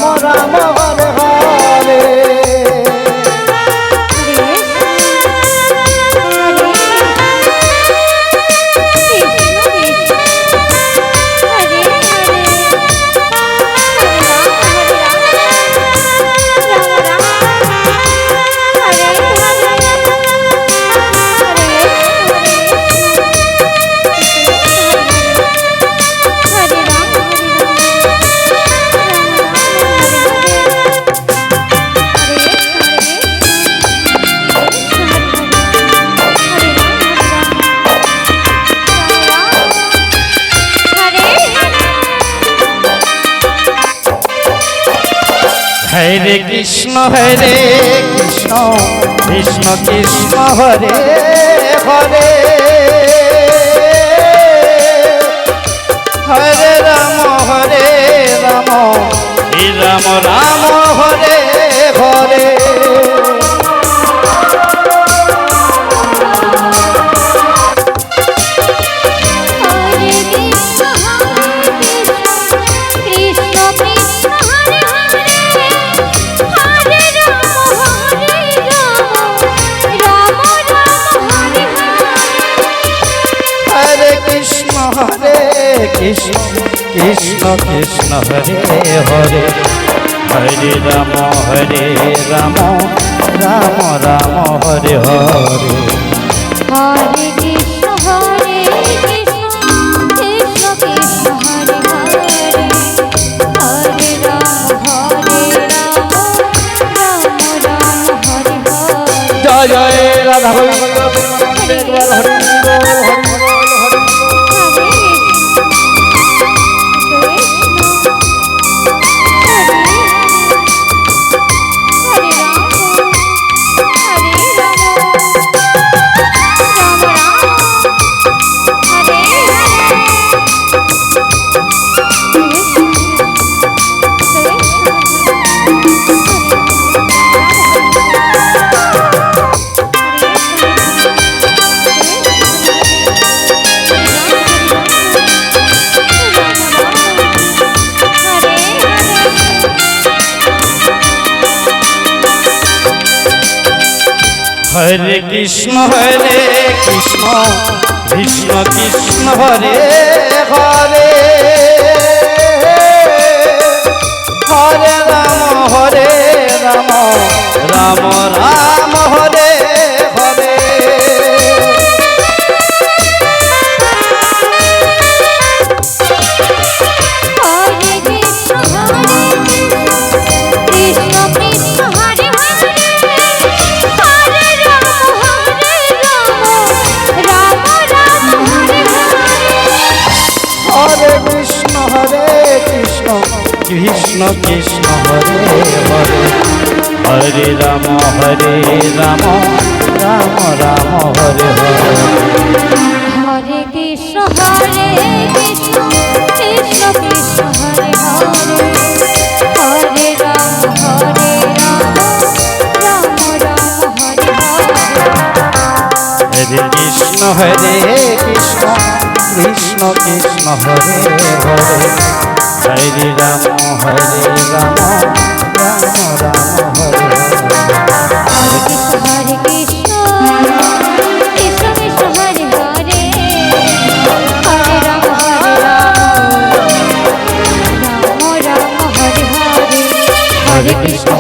Ram Ram Hare Hare. Hare Krishna Krishna Krishna Hare Hare, Hare Ram Ram Ram Hare Hare. Krishna Krishna Krishna Hare Hare, Hare Ram Ram Ram Ram Hare Hare. Hare Krishna Krishna Krishna Hare Hare, Hare Ram Ram Hare Hare. Joy Joy Radha Govinda Hare Hare Krishna Krishna Krishna Hare Hare, Hare Ram Ram Ram Hare Hare. Krishna Krishna Hare Hare, Hare Ram Ram Ram Hare Hare. Hare Krishna Krishna Krishna Hare Hare, Hare Ram Ram Hare Hare. Hare Krishna Krishna Krishna Krishna Hare Hare, Hare Ram Ram Ram Hare Hare. Hare Krishna Krishna Krishna Hare Hare, Hare Ram Ram Hare Hare. Hare Krishna